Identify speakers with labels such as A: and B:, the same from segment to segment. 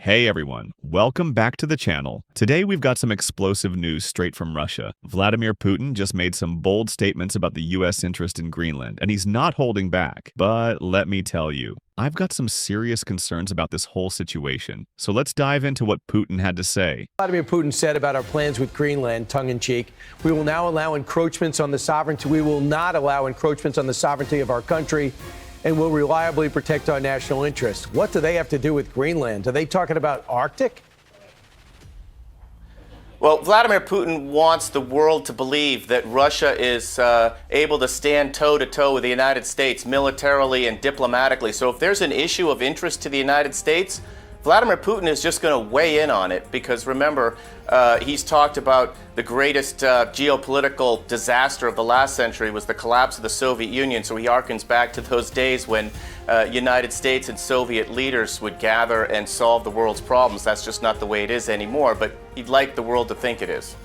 A: Hey everyone, welcome back to the channel. Today we've got some explosive news straight from Russia. Vladimir Putin just made some bold statements about the US interest in Greenland, and he's not holding back. But let me tell you, I've got some serious concerns about this whole situation. So let's dive into what Putin had to say.
B: Vladimir Putin said about our plans with Greenland, tongue-in-cheek, we will now allow encroachments on the sovereignty. We will not allow encroachments on the sovereignty of our country, and will reliably protect our national interests. What do they have to do with Greenland? Are they talking about Arctic?
C: Well, Vladimir Putin wants the world to believe that Russia is able to stand toe-to-toe with the United States militarily and diplomatically. So if there's an issue of interest to the United States, Vladimir Putin is just going to weigh in on it because, remember, he's talked about the greatest geopolitical disaster of the last century was the collapse of the Soviet Union. So he harkens back to those days when United States and Soviet leaders would gather and solve the world's problems. That's just not the way it is anymore, but he'd like the world to think it is.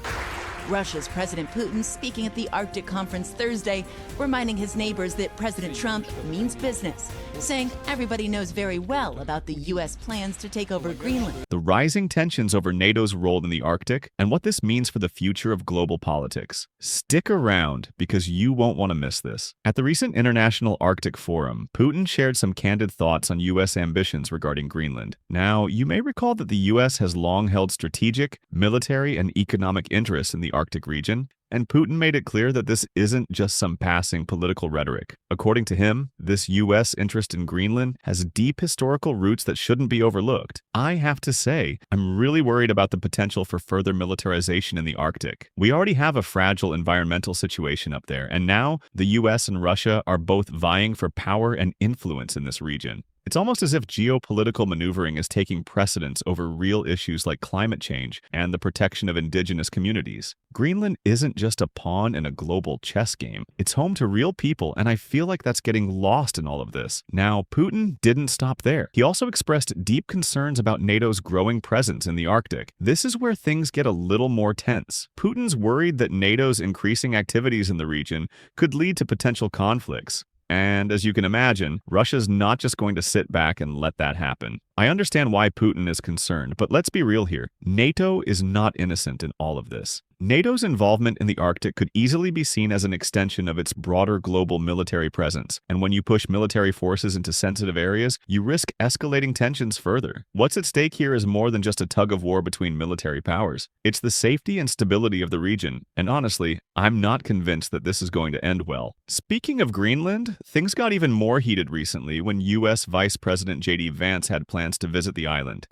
D: Russia's President Putin speaking at the Arctic conference Thursday, reminding his neighbors that President Trump means business, saying everybody knows very well about the U.S. plans to take over Greenland.
A: The rising tensions over NATO's role in the Arctic and what this means for the future of global politics. Stick around because you won't want to miss this. At the recent International Arctic Forum, Putin shared some candid thoughts on U.S. ambitions regarding Greenland. Now, you may recall that the U.S. has long held strategic, military, and economic interests in the Arctic region, and Putin made it clear that this isn't just some passing political rhetoric. According to him, this U.S. interest in Greenland has deep historical roots that shouldn't be overlooked. I have to say, I'm really worried about the potential for further militarization in the Arctic. We already have a fragile environmental situation up there, and now the U.S. and Russia are both vying for power and influence in this region. It's almost as if geopolitical maneuvering is taking precedence over real issues like climate change and the protection of indigenous communities. Greenland isn't just a pawn in a global chess game. It's home to real people, and I feel like that's getting lost in all of this. Now, Putin didn't stop there. He also expressed deep concerns about NATO's growing presence in the Arctic. This is where things get a little more tense. Putin's worried that NATO's increasing activities in the region could lead to potential conflicts. And as you can imagine, Russia's not just going to sit back and let that happen. I understand why Putin is concerned, but let's be real here. NATO is not innocent in all of this. NATO's involvement in the Arctic could easily be seen as an extension of its broader global military presence. And when you push military forces into sensitive areas, you risk escalating tensions further. What's at stake here is more than just a tug of war between military powers. It's the safety and stability of the region. And honestly, I'm not convinced that this is going to end well. Speaking of Greenland, things got even more heated recently when U.S. Vice President J.D. Vance had plans to visit the island.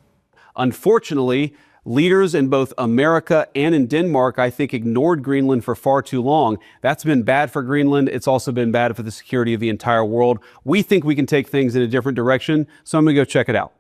E: Unfortunately, leaders in both America and in Denmark, I think, ignored Greenland for far too long. That's been bad for Greenland. It's also been bad for the security of the entire world. We think we can take things in a different direction, so I'm going to go check it out.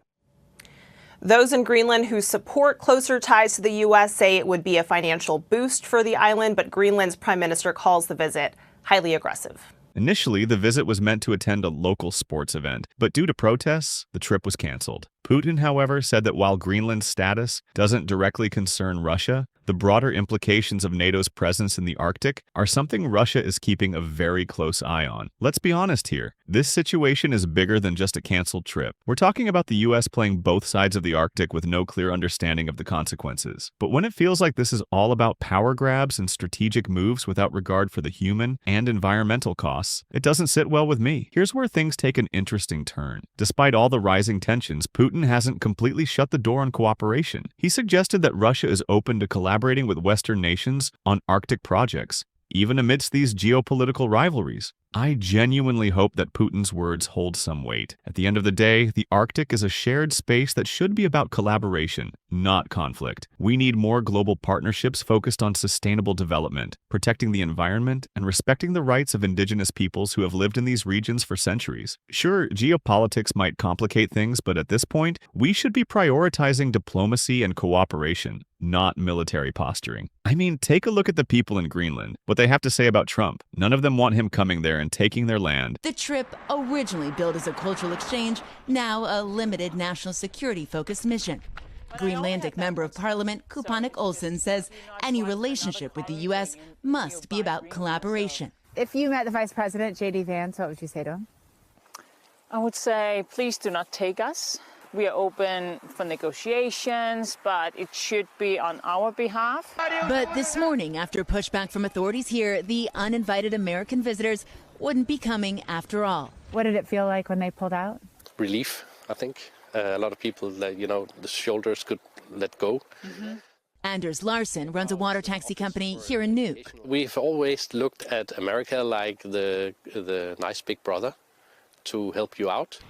F: Those in Greenland who support closer ties to the U.S. say it would be a financial boost for the island, but Greenland's prime minister calls the visit highly aggressive.
A: Initially, the visit was meant to attend a local sports event, but due to protests, the trip was canceled. Putin, however, said that while Greenland's status doesn't directly concern Russia, the broader implications of NATO's presence in the Arctic are something Russia is keeping a very close eye on. Let's be honest here. This situation is bigger than just a canceled trip. We're talking about the US playing both sides of the Arctic with no clear understanding of the consequences. But when it feels like this is all about power grabs and strategic moves without regard for the human and environmental costs, it doesn't sit well with me. Here's where things take an interesting turn. Despite all the rising tensions, Putin hasn't completely shut the door on cooperation. He suggested that Russia is open to collaborating with Western nations on Arctic projects, even amidst these geopolitical rivalries. I genuinely hope that Putin's words hold some weight. At the end of the day, the Arctic is a shared space that should be about collaboration, not conflict. We need more global partnerships focused on sustainable development, protecting the environment, and respecting the rights of indigenous peoples who have lived in these regions for centuries. Sure, geopolitics might complicate things, but at this point, we should be prioritizing diplomacy and cooperation, not military posturing. I mean, take a look at the people in Greenland, what they have to say about Trump. None of them want him coming there and taking their land.
D: The trip, originally billed as a cultural exchange, now a limited national security-focused mission. Greenlandic Member of Parliament Kupanik Olsen says any relationship with the U.S. must be about collaboration.
G: If you met the Vice President, J.D. Vance, what would you say to him?
H: I would say, please do not take us.
G: We are open for negotiations, but it should be on our behalf.
D: But this morning, after pushback from authorities here, the uninvited American visitors wouldn't be coming after all.
H: What did it feel like when they pulled out?
I: Relief, I think. A lot of people, the shoulders could let go.
D: Anders Larsen runs a water taxi company here in Nuuk.
I: We've always looked at America like the nice big brother to help you out.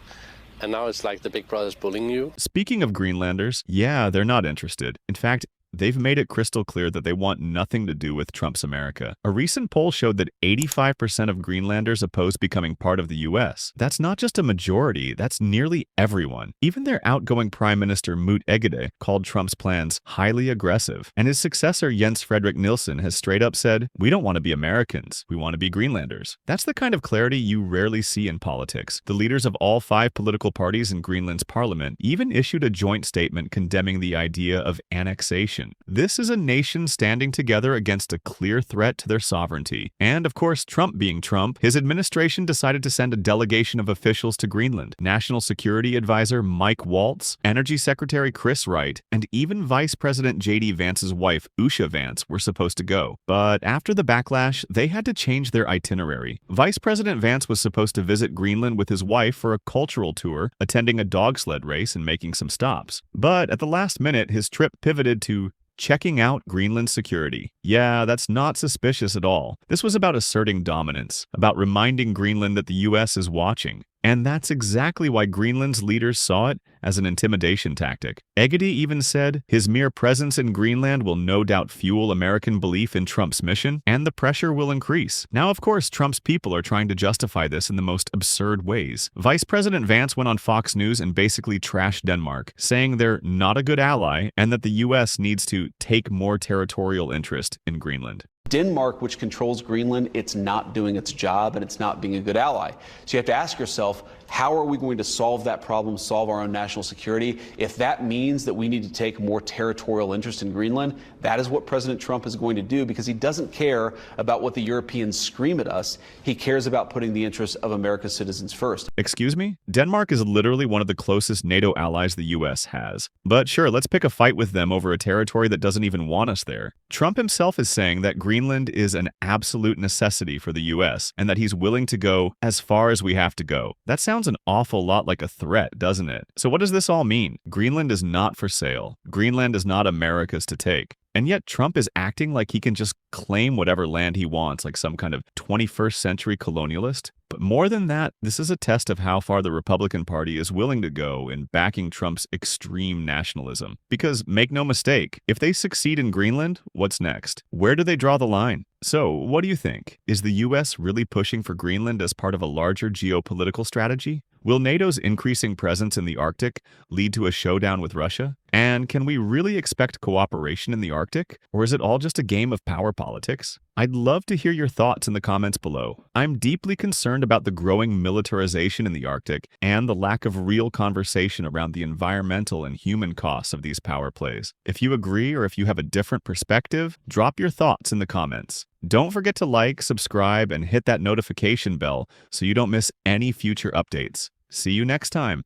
I: And now it's like the big brother's bullying you.
A: Speaking of Greenlanders, yeah, they're not interested. In fact, they've made it crystal clear that they want nothing to do with Trump's America. A recent poll showed that 85% of Greenlanders oppose becoming part of the U.S. That's not just a majority, that's nearly everyone. Even their outgoing Prime Minister Moot Egede called Trump's plans highly aggressive, and his successor Jens Frederik Nielsen has straight up said, "We don't want to be Americans, we want to be Greenlanders." That's the kind of clarity you rarely see in politics. The leaders of all 5 political parties in Greenland's parliament even issued a joint statement condemning the idea of annexation. This is a nation standing together against a clear threat to their sovereignty. And of course, Trump being Trump, his administration decided to send a delegation of officials to Greenland. National Security Advisor Mike Waltz, Energy Secretary Chris Wright, and even Vice President J.D. Vance's wife, Usha Vance, were supposed to go. But after the backlash, they had to change their itinerary. Vice President Vance was supposed to visit Greenland with his wife for a cultural tour, attending a dog sled race and making some stops. But at the last minute, his trip pivoted to checking out Greenland's security. Yeah, that's not suspicious at all. This was about asserting dominance, about reminding Greenland that the U.S. is watching. And that's exactly why Greenland's leaders saw it as an intimidation tactic. Egede even said his mere presence in Greenland will no doubt fuel American belief in Trump's mission, and the pressure will increase. Now, of course, Trump's people are trying to justify this in the most absurd ways. Vice President Vance went on Fox News and basically trashed Denmark, saying they're not a good ally and that the U.S. needs to take more territorial interest in Greenland.
E: Denmark, which controls Greenland, it's not doing its job and it's not being a good ally. So you have to ask yourself, how are we going to solve that problem, solve our own national security? If that means that we need to take more territorial interest in Greenland, that is what President Trump is going to do, because he doesn't care about what the Europeans scream at us. He cares about putting the interests of America's citizens first.
A: Excuse me? Denmark is literally one of the closest NATO allies the U.S. has. But sure, let's pick a fight with them over a territory that doesn't even want us there. Trump himself is saying that Greenland is an absolute necessity for the U.S. and that he's willing to go as far as we have to go. That sounds an awful lot like a threat, doesn't it? So what does this all mean? Greenland is not for sale. Greenland is not America's to take. And yet Trump is acting like he can just claim whatever land he wants, like some kind of 21st century colonialist. But more than that, this is a test of how far the Republican Party is willing to go in backing Trump's extreme nationalism. Because make no mistake, if they succeed in Greenland, what's next? Where do they draw the line? So, what do you think? Is the U.S. really pushing for Greenland as part of a larger geopolitical strategy? Will NATO's increasing presence in the Arctic lead to a showdown with Russia? And can we really expect cooperation in the Arctic? Or is it all just a game of power politics? I'd love to hear your thoughts in the comments below. I'm deeply concerned about the growing militarization in the Arctic and the lack of real conversation around the environmental and human costs of these power plays. If you agree or if you have a different perspective, drop your thoughts in the comments. Don't forget to like, subscribe, and hit that notification bell so you don't miss any future updates. See you next time.